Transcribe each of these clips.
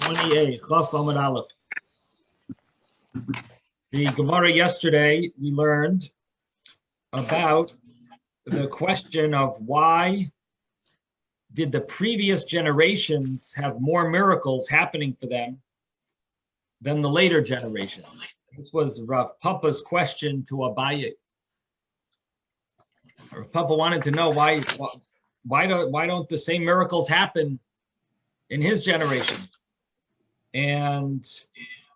28, Chaf Amud Aleph. The Gemara yesterday, we learned about the question of why did the previous generations have more miracles happening for them than the later generation? This was Rav Papa's question to Abaye. Rav Papa wanted to know why don't the same miracles happen in his generation? And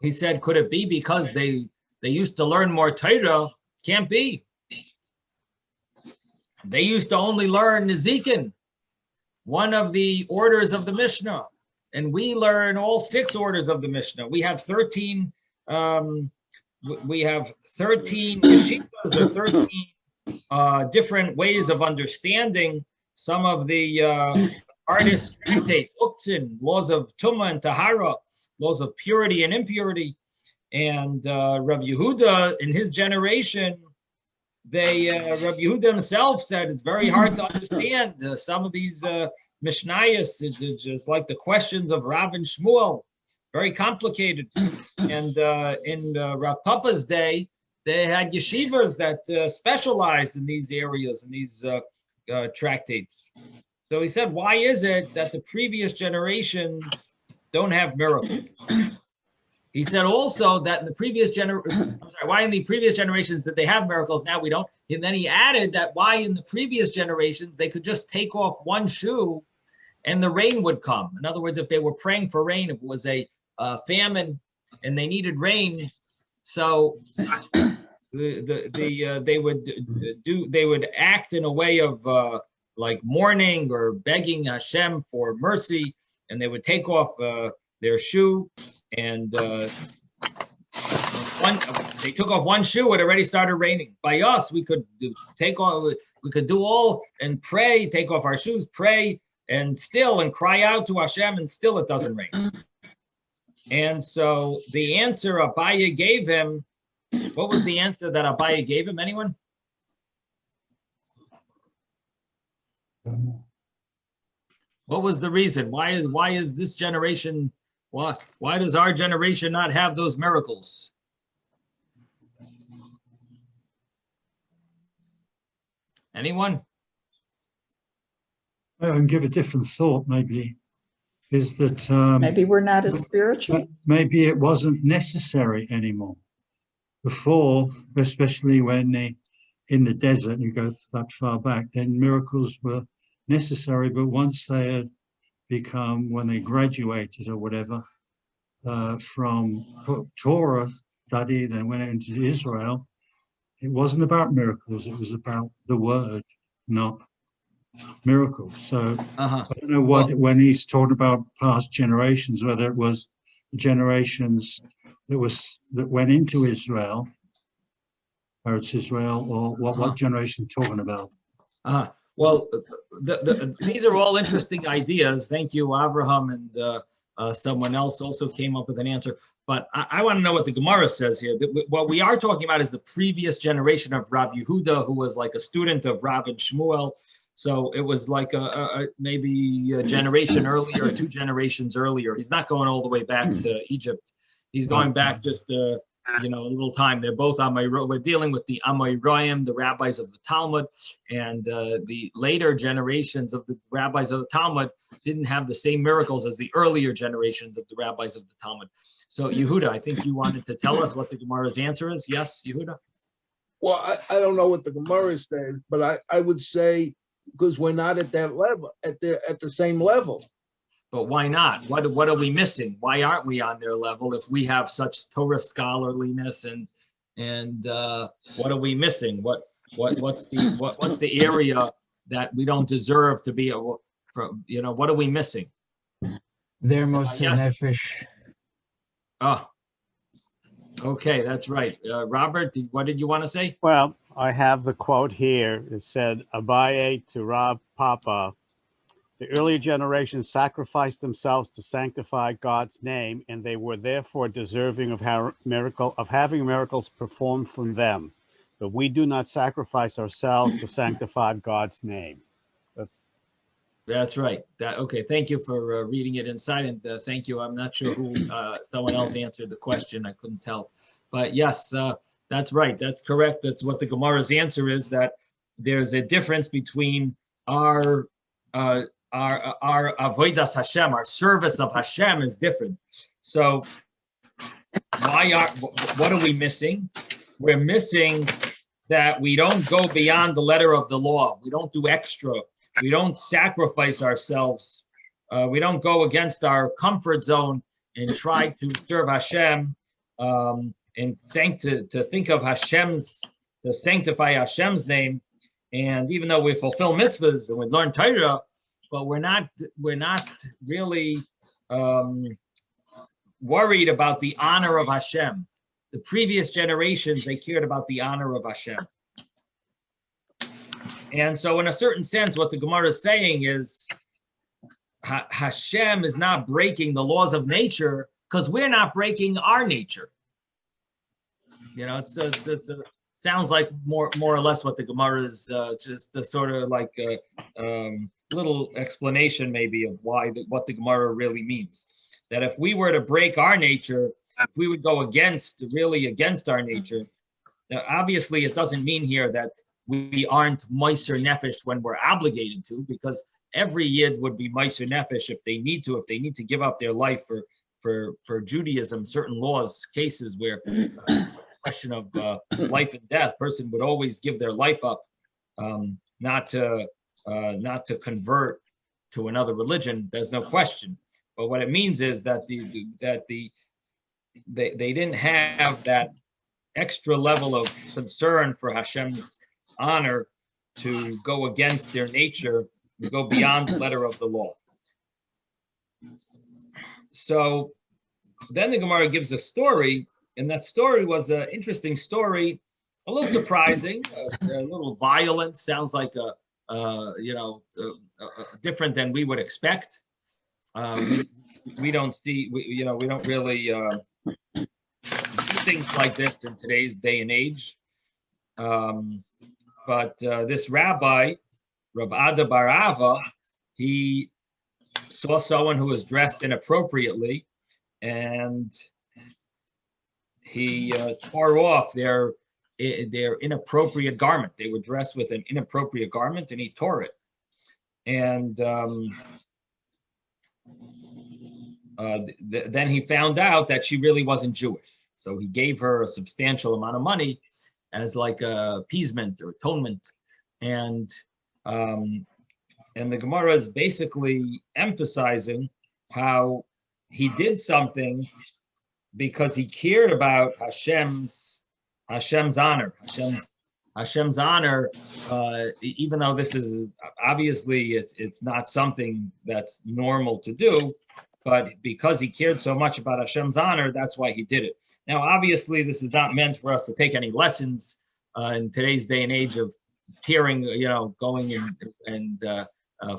he said, could it be because they used to learn more Torah? Can't be. They used to only learn Nezikin, one of the orders of the Mishnah, and we learn all 6 orders of the Mishnah. We have 13. We have 13 yeshivas or 13 different ways of understanding some of the artist tractates, uktzin, laws of tumah and tahara, laws of purity and impurity. And Rav Yehuda, in his generation, Rav Yehuda himself said it's very hard to understand some of these Mishnayos. It's just like the questions of Rav and Shmuel, very complicated. And in Rav Papa's day, they had yeshivas that specialized in these areas, in these tractates. So he said, why is it that the previous generations don't have miracles? He said also that in the previous why in the previous generations did they have miracles, now we don't? And then he added that why in the previous generations they could just take off one shoe and the rain would come. In other words, if they were praying for rain, if it was a famine and they needed rain, so they would act in a way of like mourning or begging Hashem for mercy, and they would take off their shoe, and they took off one shoe, it already started raining. By us, we could do all and pray, take off our shoes, pray, and cry out to Hashem, and still it doesn't rain. And so the answer Abaye gave him, what was the answer that Abaye gave him? Anyone? What was the reason? Why is this generation? Why does our generation not have those miracles? Anyone? I can give a different thought, maybe, is that maybe we're not as spiritual. Maybe it wasn't necessary anymore. Before, especially when in the desert, you go that far back, then miracles were necessary, but once they had become, when they graduated or whatever, from Torah study, then went into Israel, it wasn't about miracles, it was about the word, not miracles. So I don't know when he's talking about past generations, whether it was the generations that went into Israel, or it's Israel, or what generation talking about? Well, these are all interesting ideas. Thank you, Abraham, and someone else also came up with an answer. But I want to know what the Gemara says here. What we are talking about is the previous generation of Rav Yehuda, who was like a student of Rav and Shmuel. So it was like maybe a generation earlier, 2 generations earlier. He's not going all the way back to Egypt. He's going back just a little time. They're both we're dealing with the Amoraim, the rabbis of the Talmud, and the later generations of the rabbis of the Talmud didn't have the same miracles as the earlier generations of the rabbis of the Talmud. So Yehuda, I think you wanted to tell us what the Gemara's answer is. Yes, Yehuda? Well, I don't know what the Gemara is saying, but I would say because we're not at that level, at the same level. But why not? What are we missing? Why aren't we on their level if we have such Torah scholarliness and what are we missing? What's the area that we don't deserve to be? What are we missing? They're most nefesh. Oh, okay, that's right. Robert, what did you want to say? Well, I have the quote here. It said, Abaye to Rav Papa, the earlier generations sacrificed themselves to sanctify God's name, and they were therefore deserving of having miracles performed from them. But we do not sacrifice ourselves to sanctify God's name. That's right. Okay. Thank you for reading it inside, and thank you. I'm not sure who someone else answered the question. I couldn't tell, but yes, that's right. That's correct. That's what the Gemara's answer is. That there's a difference between our avodas Hashem, our service of Hashem is different. So what are we missing? We're missing that we don't go beyond the letter of the law. We don't do extra. We don't sacrifice ourselves. We don't go against our comfort zone and try to serve Hashem and to think of Hashem's, to sanctify Hashem's name. And even though we fulfill mitzvahs and we learn Torah, but we're not really worried about the honor of Hashem. The previous generations, they cared about the honor of Hashem. And so in a certain sense, what the Gemara is saying is Hashem is not breaking the laws of nature because we're not breaking our nature. You know, it sounds like more or less what the Gemara is just a sort of like a little explanation maybe of what the Gemara really means. That if we were to break our nature, if we would go against our nature, now obviously it doesn't mean here that we aren't Meiser Nefesh when we're obligated to, because every Yid would be Meiser Nefesh if they need to give up their life for Judaism, certain laws, cases where question of life and death, person would always give their life up, not to convert to another religion. There's no question. But what it means is that they didn't have that extra level of concern for Hashem's honor to go against their nature and go beyond the letter of the law. So then the Gemara gives a story, and that story was an interesting story, a little surprising, a little violent, sounds like different than we would expect. We don't really do things like this in today's day and age. But this rabbi, Rav Ada Bar Ava, he saw someone who was dressed inappropriately, and he tore off their inappropriate garment. They were dressed with an inappropriate garment, and he tore it. And then he found out that she really wasn't Jewish. So he gave her a substantial amount of money as like a appeasement or atonement. And the Gemara is basically emphasizing how he did something because he cared about Hashem's honor. Hashem's honor, even though this is obviously it's not something that's normal to do, but because he cared so much about Hashem's honor, that's why he did it. Now, obviously, this is not meant for us to take any lessons in today's day and age of tearing, going and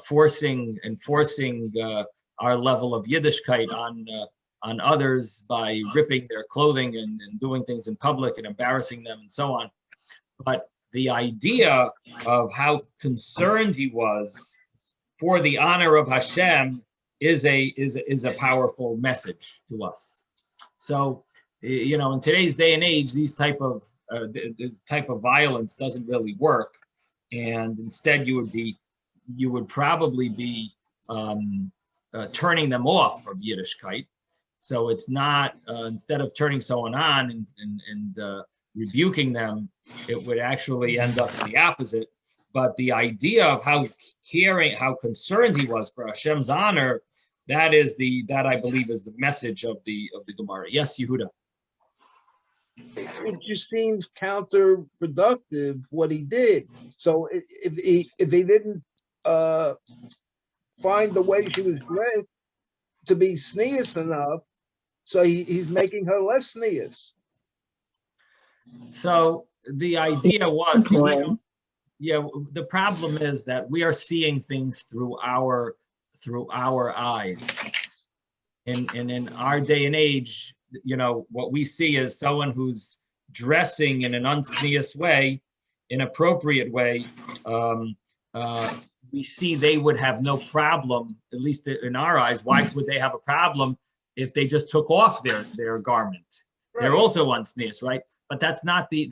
forcing our level of Yiddishkeit on others by ripping their clothing and doing things in public and embarrassing them and so on. But the idea of how concerned he was for the honor of Hashem is a powerful message to us. So, in today's day and age, these type of violence doesn't really work, and instead you would probably be turning them off from Yiddishkeit. So it's not instead of turning someone on and rebuking them, it would actually end up the opposite. But the idea of how concerned he was for Hashem's honor, that I believe is the message of the Gemara. Yes, Yehuda. It just seems counterproductive what he did. So if he didn't find the way she was dressed to be sneeze enough, so he's making her less sneeze. So the idea was, the problem is that we are seeing things through our eyes, and in our day and age, what we see is someone who's dressing in an unsneeze way, inappropriate way. we see they would have no problem, at least in our eyes. Why would they have a problem if they just took off their garment? They're also unsneers, right? But that's not the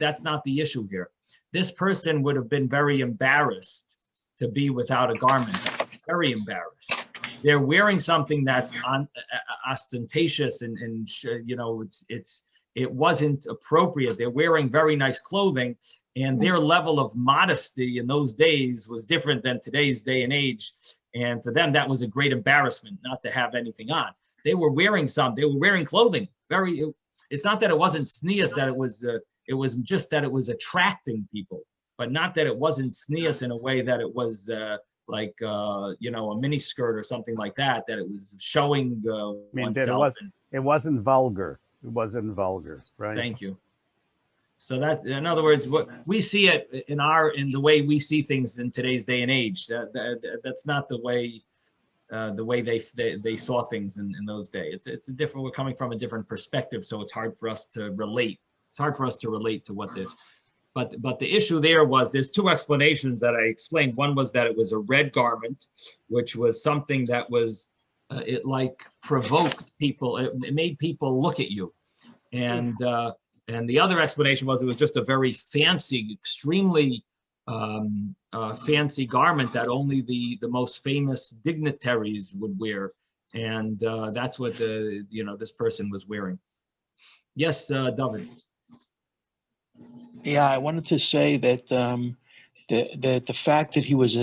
issue here. This person would have been very embarrassed to be without a garment, very embarrassed. They're wearing something that's ostentatious and you know, it wasn't appropriate. They're wearing very nice clothing, and their level of modesty in those days was different than today's day and age. And for them, that was a great embarrassment not to have anything on. They were wearing clothing. It's not that it wasn't sneers, that it was just that it was attracting people, but not that it wasn't sneers in a way that it was like you know, a mini skirt or something like that, that it was showing oneself. It wasn't vulgar. It wasn't vulgar, right? Thank you. So that, in other words, what we see it in the way we see things in today's day and age. That's not the way they saw things in those days. It's a different. We're coming from a different perspective, so it's hard for us to relate. It's hard for us to relate to what this. But the issue there was, there's two explanations that I explained. One was that it was a red garment, which was something that was it like provoked people. It made people look at you, and the other explanation was it was just a very fancy, extremely fancy garment that only the most famous dignitaries would wear, and that's what this person was wearing. Yes, David. Yeah, I wanted to say that the fact that he was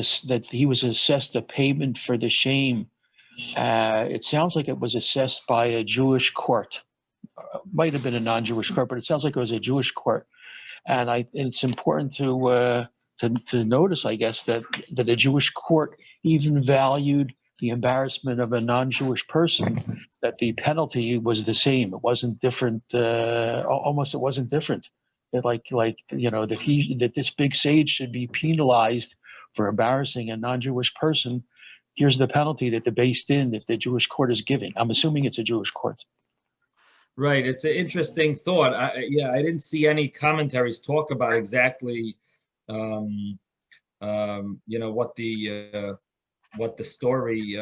assessed a payment for the shame, it sounds like it was assessed by a Jewish court. Might have been a non-Jewish court, but it sounds like it was a Jewish court. And it's important to notice, I guess, that a Jewish court even valued the embarrassment of a non-Jewish person, that the penalty was the same. It wasn't different. Almost it wasn't different. That this big sage should be penalized for embarrassing a non-Jewish person. Here's the penalty that the Beis Din, that the Jewish court is giving. I'm assuming it's a Jewish court. Right. It's an interesting thought. I didn't see any commentaries talk about exactly, what the story,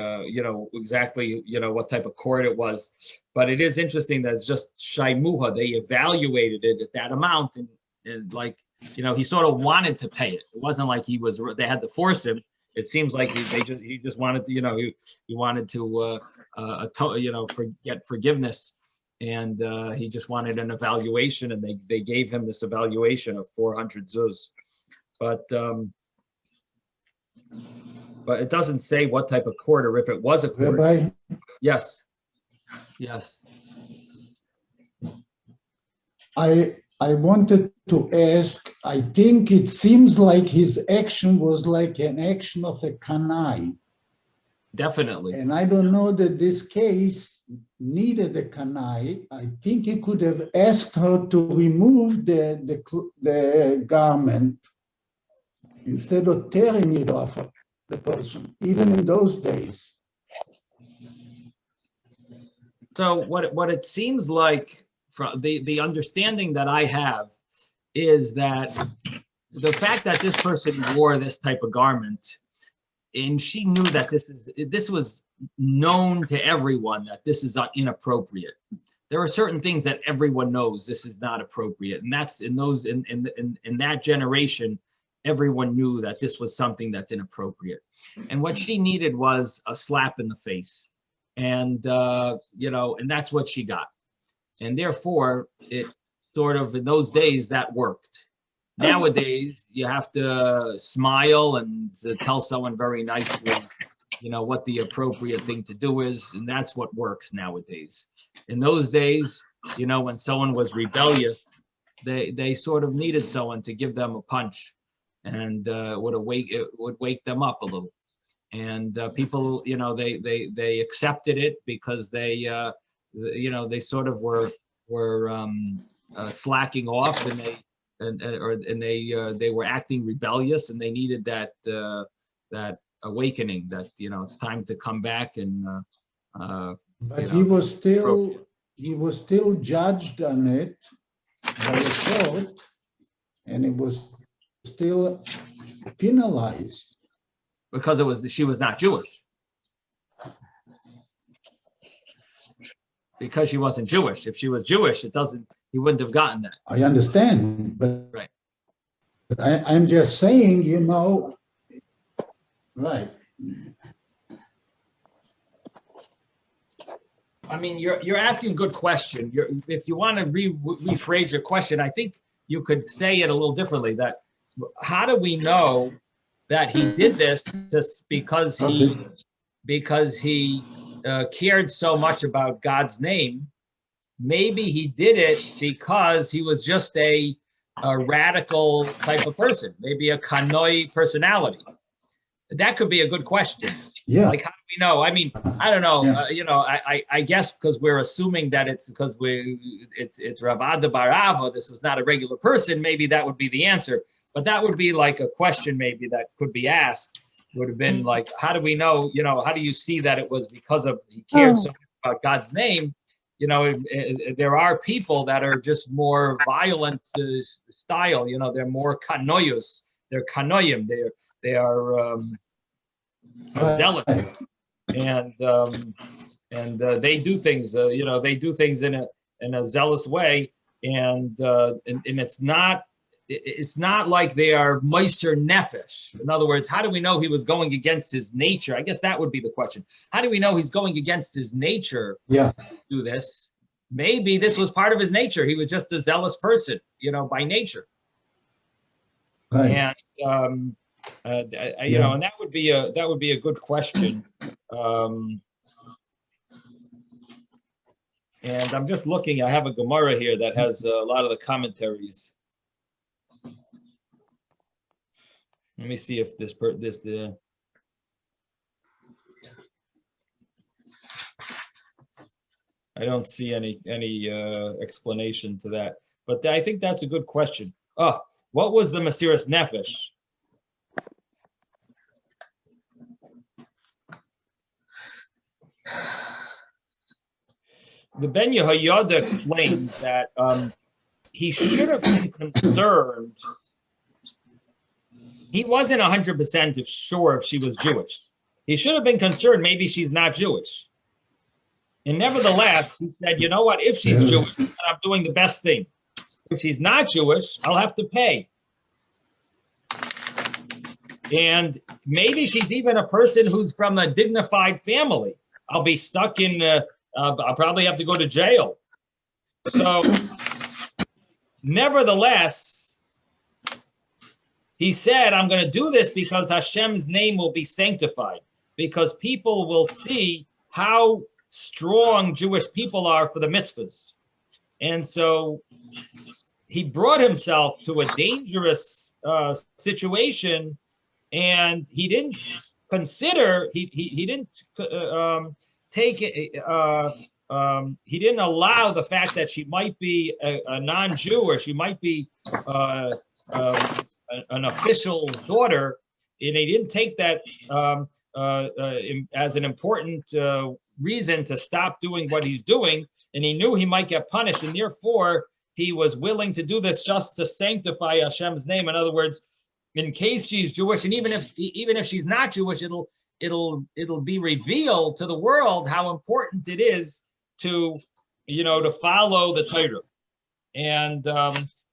exactly, what type of court it was. But it is interesting that it's just shaimuha. They evaluated it at that amount, and like, he sort of wanted to pay it. It wasn't like they had to force him. It seems like he just wanted to, he wanted to get forgiveness, and he just wanted an evaluation, and they gave him this evaluation of 400 zuz. But it doesn't say what type of court, or if it was a court. Rabbi? Yes. I wanted to ask, I think it seems like his action was like an action of a kanai. Definitely. And I don't know that this case needed a kanai. I think he could have asked her to remove the garment instead of tearing it off of the person, even in those days. So what it seems like, from the understanding that I have, is that the fact that this person wore this type of garment, and she knew that this was known to everyone, that this is inappropriate. There are certain things that everyone knows this is not appropriate, and that's in that generation, everyone knew that this was something that's inappropriate. And what she needed was a slap in the face, and and that's what she got. And therefore, it sort of, in those days, that worked. Nowadays, you have to smile and tell someone very nicely, what the appropriate thing to do is, and that's what works nowadays. In those days, when someone was rebellious, they sort of needed someone to give them a punch, and it would wake them up a little. And people, they accepted it because they sort of were slacking off, and they were acting rebellious, and they needed that awakening, that it's time to come back and. But he was still judged on it by a court, and it was still penalized. because she was not Jewish. Because she wasn't Jewish. If she was Jewish, he wouldn't have gotten that. I understand, but Right. But I'm just saying, you know, right. I mean, you're asking a good question. If you want to rephrase your question, I think you could say it a little differently. That how do we know that he did this just because he cared so much about God's name? Maybe he did it because he was just a radical type of person, maybe a kanoi personality. That could be a good question. Yeah. Like, how do we know? I mean, I don't know. Yeah. I guess because we're assuming that it's because it's Rav Ada bar Ava, this was not a regular person. Maybe that would be the answer. But that would be like a question maybe that could be asked. Would have been like, how do we know? You know, how do you see that it was because of he cared so much about God's name? You know, there are people that are just more violent style. You know, they're more kanoyus. They're kanoyim. They are zealous, and they do things. You know, they do things in a zealous way, and it's not like they are meiser nefesh. In other words, how do we know he was going against his nature? I guess that would be the question. How do we know he's going against his nature? Yeah. To do this? Maybe this was part of his nature. He was just a zealous person, you know, by nature. Right. And you know, and that would be a good question. And I'm just looking. I have a Gemara here that has a lot of the commentaries. Let me see if I don't see any explanation to that, but I think that's a good question. Oh, what was the Mesiras Nefesh? The Ben Yehoyada explains that he should have been concerned. He wasn't 100% sure if she was Jewish. He should have been concerned maybe she's not Jewish. And nevertheless, he said, you know what, if she's Jewish, I'm doing the best thing. If she's not Jewish, I'll have to pay. And maybe she's even a person who's from a dignified family. I'll be stuck in, I'll probably have to go to jail. So, nevertheless, he said, I'm going to do this because Hashem's name will be sanctified, because people will see how strong Jewish people are for the mitzvahs. And so he brought himself to a dangerous situation, and he didn't consider, he didn't take it, he didn't allow the fact that she might be a non-Jew, or she might be an official's daughter, and he didn't take that as an important reason to stop doing what he's doing, and he knew he might get punished, and therefore he was willing to do this just to sanctify Hashem's name. In other words, in case she's Jewish, and even if she's not Jewish, it'll be revealed to the world how important it is to follow the Torah. And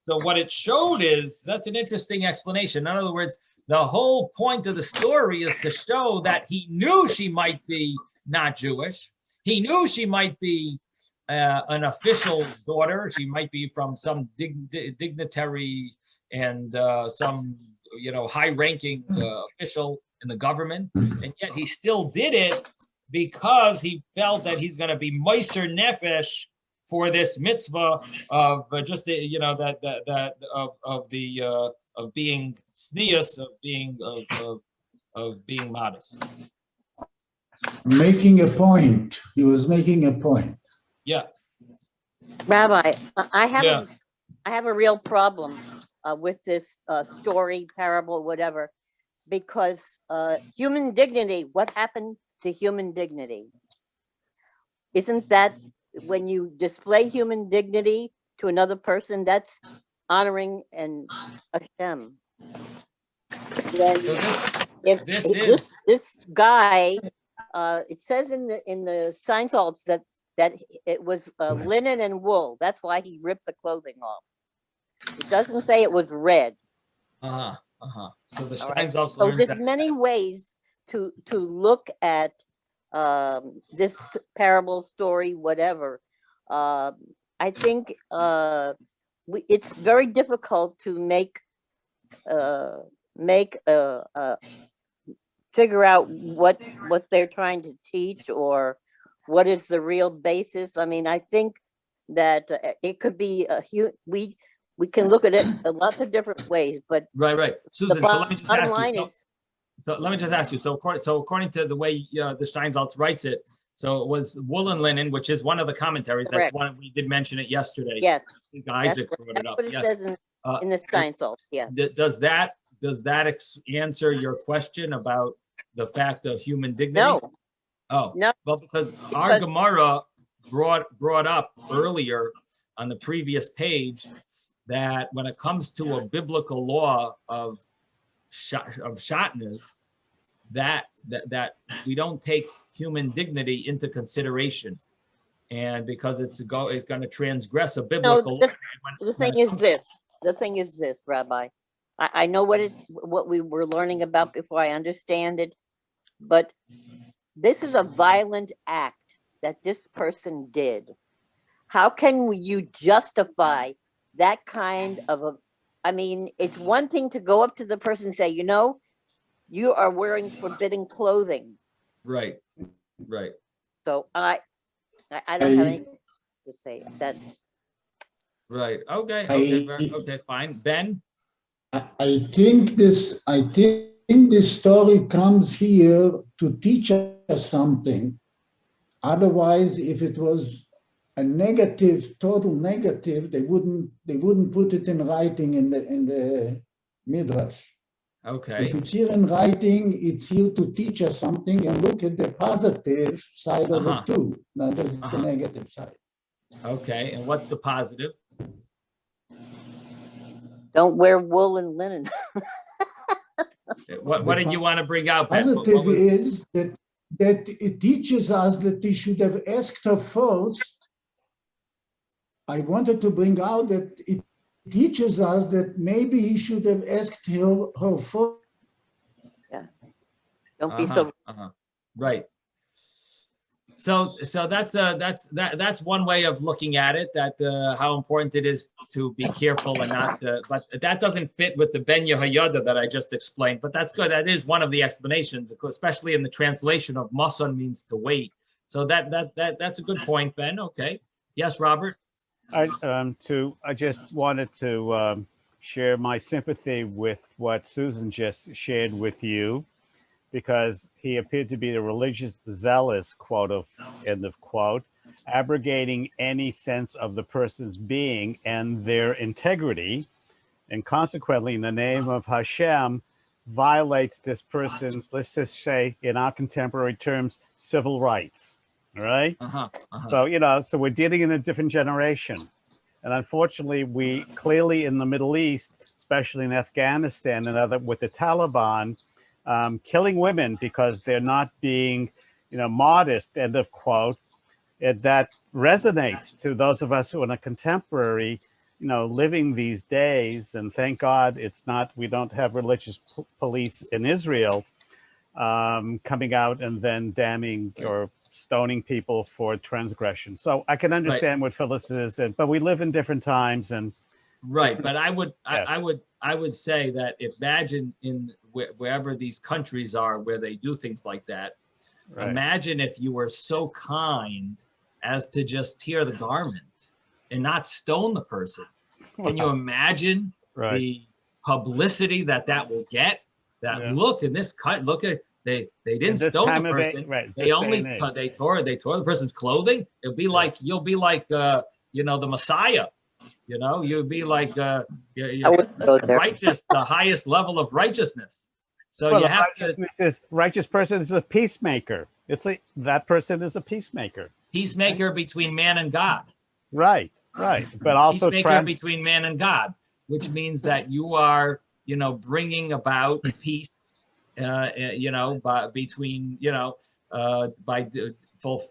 so what it showed is, that's an interesting explanation. In other words, the whole point of the story is to show that he knew she might be not Jewish. He knew she might be an official's daughter. She might be from some dignitary and some high-ranking official in the government, and yet he still did it because he felt that he's going to be meiser nefesh for this mitzvah of just of being tznius, of being modest. Making a point. He was making a point. Yeah. Rabbi, I have a real problem with this story, parable, whatever, because human dignity, what happened to human dignity? Isn't that when you display human dignity to another person, that's honoring and Hashem? Then if This is, this guy, it says in the sign salts that it was linen and wool. That's why he ripped the clothing off. It doesn't say it was red. uh-huh, uh-huh. So the All right. Steinsaltz So learns there's that. many ways to look at this parable, story, whatever. I think it's very difficult to figure out what they're trying to teach or what is the real basis. I mean, I think that it could be we can look at it lots of different ways, but Right. the Susan, so let me just bottom ask you. line So, is so let me just ask you. So according to the way the Steinsaltz writes it, so it was wool and linen, which is one of the commentaries. That's correct. one we did mention it yesterday. Yes, I think Isaac brought it that's up. what it Yes. says in the Steinsaltz. Yes. Does that answer your question about the fact of human dignity? No. Oh, No. well, because our Gemara brought up earlier on the previous page that when it comes to a biblical law of shatnez, that we don't take human dignity into consideration, and because it's going to transgress a biblical law. The thing is this, Rabbi. I know what we were learning about before. I understand it, but this is a violent act that this person did. How can you justify that kind of a? I mean, it's one thing to go up to the person and say, you are wearing forbidden clothing. Right. So I don't have anything to say that. Right. Okay. Fine. Ben. I think this story comes here to teach us something. Otherwise, if it was a negative, total negative, they wouldn't put it in writing in the midrash. Okay. If it's here in writing, it's here to teach us something and look at the positive side of it too, not just the negative side. Okay. And what's the positive? Don't wear wool and linen. What did you want to bring out, Ben? Positive is that it teaches us that he should have asked her first. I wanted to bring out that it teaches us that maybe he should have asked her first. Yeah. Don't be so. Right. So that's one way of looking at it, that how important it is to be careful and not, but that doesn't fit with the Ben Yehoyada that I just explained, but that's good. That is one of the explanations, especially in the translation of mason means to wait. So that's a good point, Ben. Okay. Yes, Robert. I just wanted to share my sympathy with what Susan just shared with you, because he appeared to be a religious zealous, end of quote, abrogating any sense of the person's being and their integrity, and consequently, in the name of Hashem, violates this person's, let's just say, in our contemporary terms, civil rights. All right? So, so we're dealing in a different generation. And unfortunately, we clearly in the Middle East, especially in Afghanistan and other with the Taliban, killing women because they're not being, modest, end of quote, that resonates to those of us who are in a contemporary, living these days. And thank God we don't have religious police in Israel coming out and then damning or stoning people for transgression. So I can understand what Phyllis is, but we live in different times and. Right, but I would say that imagine in wherever these countries are where they do things like that. Right. Imagine if you were so kind as to just tear the garment and not stone the person. Can you imagine the publicity that will get? Look in this cut. Look at they didn't stone the person. They only they tore the person's clothing. It'll be like you'll be like the Messiah. You'd be like righteous, the highest level of righteousness. So you have to. Righteous person is a peacemaker. That person is a peacemaker. Peacemaker between man and God. Right. But also peacemaker between man and God, which means that you are, bringing about peace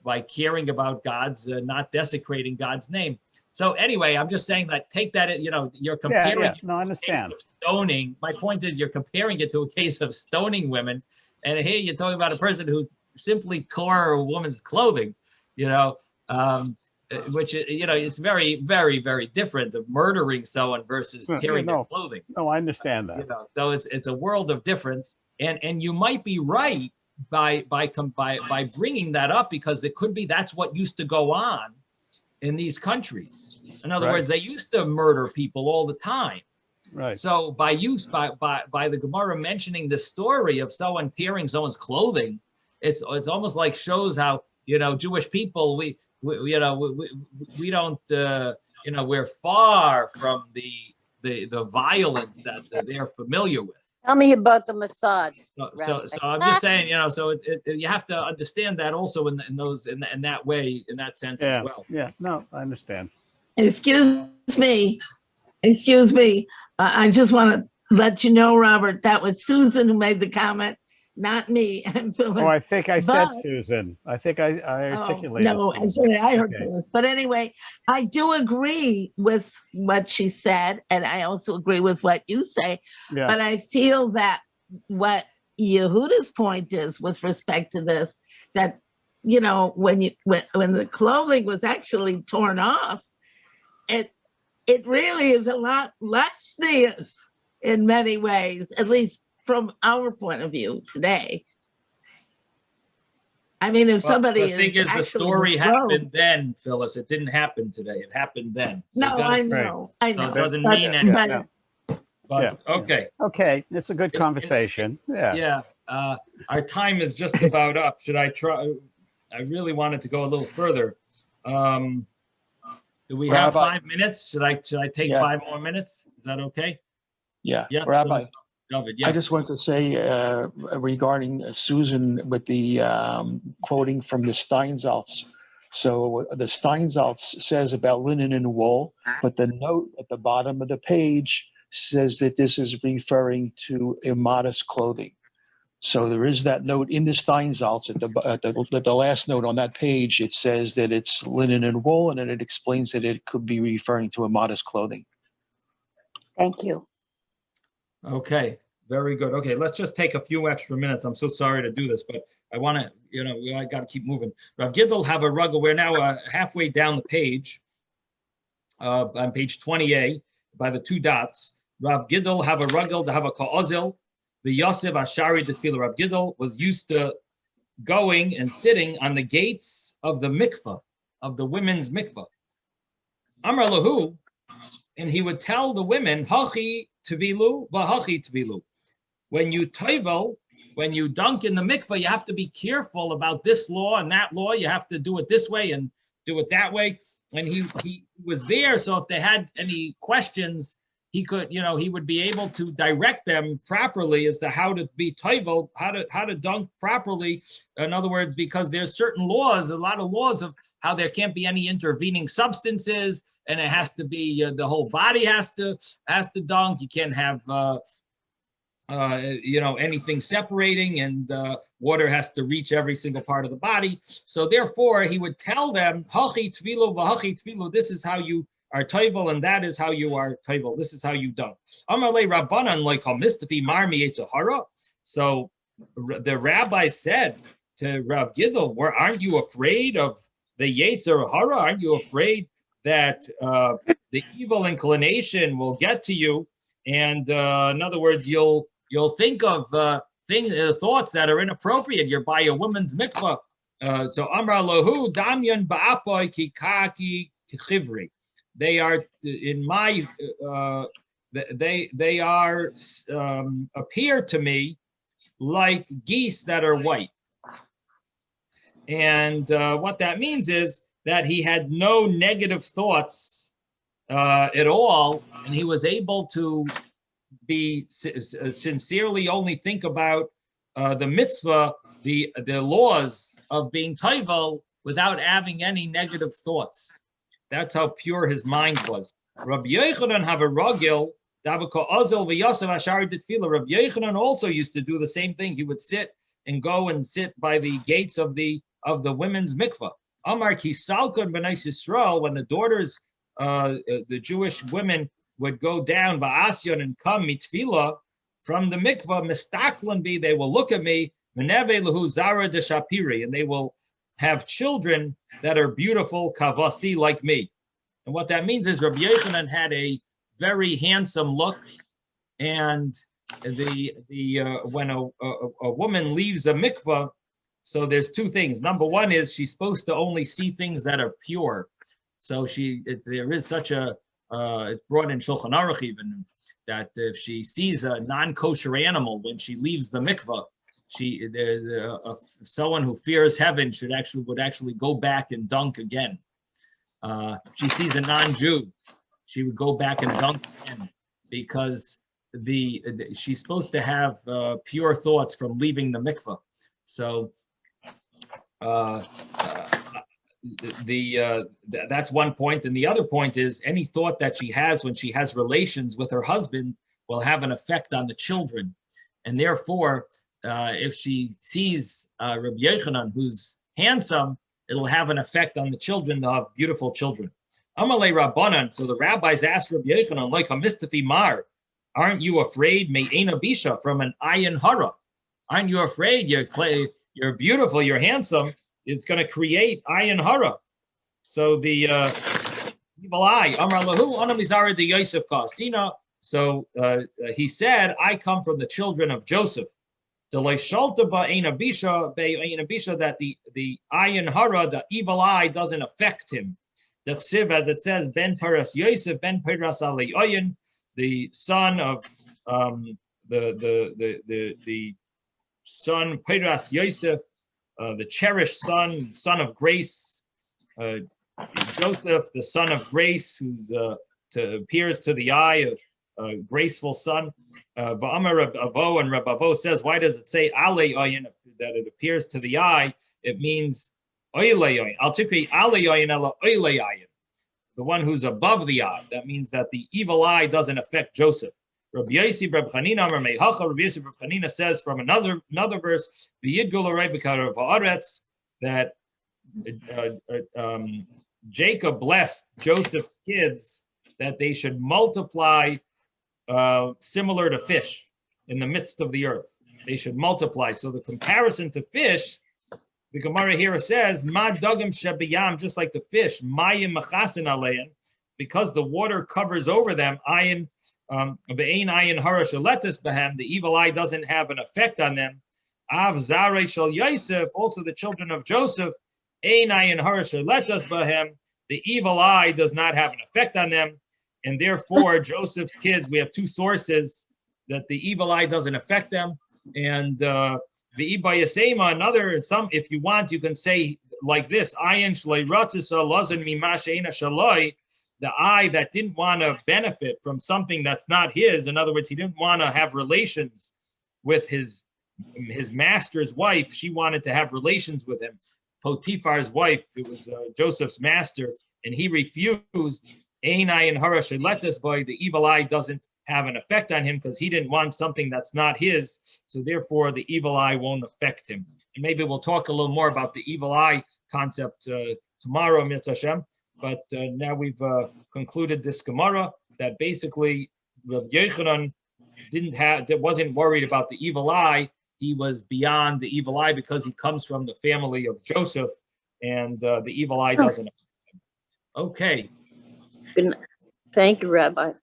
by caring about God's, not desecrating God's name. So anyway, I'm just saying that take that, you're comparing Yeah. No, I understand. stoning. My point is you're comparing it to a case of stoning women. And here you're talking about a person who simply tore a woman's clothing, which, it's very, very, very different of murdering someone versus tearing their clothing. No, I understand that. So it's a world of difference. And you might be right by bringing that up, because it could be that's what used to go on in these countries. In other words, they used to murder people all the time. Right. So by the Gemara mentioning the story of someone tearing someone's clothing, it's almost like shows how, Jewish people, we don't, we're far from the violence that they're familiar with. Tell me about the Mossad. So I'm just saying, so you have to understand that also in that way, in that sense as well. Yeah, no, I understand. Excuse me. I just want to let you know, Robert, that was Susan who made the comment, not me. Oh, I think I said Susan. I think I articulated. No, actually, I heard Phyllis. But anyway, I do agree with what she said, and I also agree with what you say. Yeah. But I feel that what Yehuda's point is with respect to this, that when the clothing was actually torn off, it really is a lot less serious in many ways, at least from our point of view today. I mean, if somebody the thing is the story happened then, Phyllis. It didn't happen today. It happened then. So I know. So it doesn't mean anything. But okay. Okay, it's a good conversation. Yeah. Our time is just about up. Should I try? I really wanted to go a little further. Do we have 5 minutes? Should I take 5 more minutes? Is that okay? Yeah. Yes, Rabbi, David, yes. I just want to say regarding Susan with the quoting from the Steinsaltz. So the Steinsaltz says about linen and wool, but the note at the bottom of the page says that this is referring to immodest clothing. So there is that note in the Steinsaltz at the last note on that page. It says that it's linen and wool, and then it explains that it could be referring to immodest clothing. Thank you. Okay, very good. Okay, let's just take a few extra minutes. I'm so sorry to do this, but I want to, I got to keep moving. Rav Gidl have a ruggle. We're now halfway down the page, on page 20A, by the 2 dots. Rav Gidl have a ruggle to have a ka'ozil. The Yosef Ashari Tefillah. Rav Gidl was used to going and sitting on the gates of the mikveh, of the women's mikveh. Amar lahu, and he would tell the women, hachi tevilu, v'hachi tevilu. When you toivel, when you dunk in the mikveh, you have to be careful about this law and that law. You have to do it this way and do it that way. And he was there, so if they had any questions, he could, he would be able to direct them properly as to how to be toivel, how to dunk properly. In other words, because there's certain laws, a lot of laws of how there can't be any intervening substances, and it has to be the whole body has to dunk. You can't have anything separating, and water has to reach every single part of the body. So therefore, he would tell them, hachi tvilu v'hachi tvilu, this is how you are toivel, and that is how you are toivel. This is how you dunk. Amarle Rabbanan like mistafi marmi etzahara. So the rabbi said to Rav Gidl, aren't you afraid of the Yetzer Hara? Aren't you afraid that the evil inclination will get to you? And in other words, you'll think of thoughts that are inappropriate. You're by a woman's mikvah. So Amar Lahu Damyan Ba'apoy Kikaki Tichivri. They are in my they are appear to me like geese that are white. And what that means is that he had no negative thoughts at all, and he was able to be sincerely only think about the mitzvah, the laws of being toivel, without having any negative thoughts. That's how pure his mind was. Rabbi Yochanan have a ragil Davaka Ozel v'Yosef Ashari Ditfila. Rabbi Yochanan also used to do the same thing. He would sit and go and sit by the gates of the women's mikvah. Amar Kisalkon B'nais Yisrael, when the daughters, the Jewish women would go down Ba'asyon and come mitfila from the mikvah, mistaklan bi, they will look at me, meneve lehu zara de shapiri, and they will have children that are beautiful kavasi like me. And what that means is Rabbi Yochanan had a very handsome look, and when a woman leaves a mikvah, so there's two things. Number one is she's supposed to only see things that are pure. So there is such a it's brought in Shulchan Aruch even that if she sees a non-kosher animal when she leaves the mikvah, someone who fears heaven would actually go back and dunk again. If she sees a non-Jew, she would go back and dunk again, because she's supposed to have pure thoughts from leaving the mikvah. So that's one point, and the other point is any thought that she has when she has relations with her husband will have an effect on the children, and therefore, if she sees Rabbi Yochanan who's handsome, it'll have an effect on the children. They'll have beautiful children. Amalei Rabbanan. So the rabbis asked Rabbi Yochanan, like Hamistafi Mar, aren't you afraid? Me'ena Bisha, from an ayin hara. Aren't you afraid? You're beautiful. You're handsome. It's going to create ayin hara. So the evil eye. Amar lahu anamizara de Yosef kasina. So he said, I come from the children of Joseph. That the ayin hara, the evil eye, doesn't affect him. The chsiv, as it says, ben paras Yosef, ben paras alei oyin, the son of the son paras Yosef, the cherished son of grace, Joseph, the son of grace, who's appears to the eye, a graceful son. Ba'amar Reb Avo, and Reb Avo says, why does it say alei oyin, that it appears to the eye? It means oilei oyin. Al tikri alei oyin ela oilei oyin, the one who's above the eye. That means that the evil eye doesn't affect Joseph. Rabbi Yossi Reb Chanina Amar Meihacha. Rabbi Yossi Reb Chanina says from another verse, v'yidgul arei b'karav haaretz, that Jacob blessed Joseph's kids that they should multiply similar to fish in the midst of the earth. They should multiply. So the comparison to fish, the Gemara here says, Ma dagim shebiyam, just like the fish, mayim machasin alein, because the water covers over them, ayin, be'ein ayin hara shaletes behem, the evil eye doesn't have an effect on them. Av zarei shel Yosef, also the children of Joseph, ein ayin hara shaletes behem, the evil eye does not have an effect on them. And therefore, Joseph's kids, we have two sources that the evil eye doesn't affect them. And the Ibayasema, if you want, you can say like this: Ayin shlei ratisa lazan mimasheina shaloi, the eye that didn't want to benefit from something that's not his. In other words, he didn't want to have relations with his master's wife. She wanted to have relations with him. Potiphar's wife, it was Joseph's master, and he refused. Ein ayin hara sheletes by, the evil eye doesn't have an effect on him because he didn't want something that's not his. So therefore, the evil eye won't affect him. And maybe we'll talk a little more about the evil eye concept tomorrow, Mitzvah Hashem. But now we've concluded this Gemara that basically Rabbi Yochanan wasn't worried about the evil eye. He was beyond the evil eye because he comes from the family of Joseph, and the evil eye doesn't affect him. Okay. Thank you, Rabbi.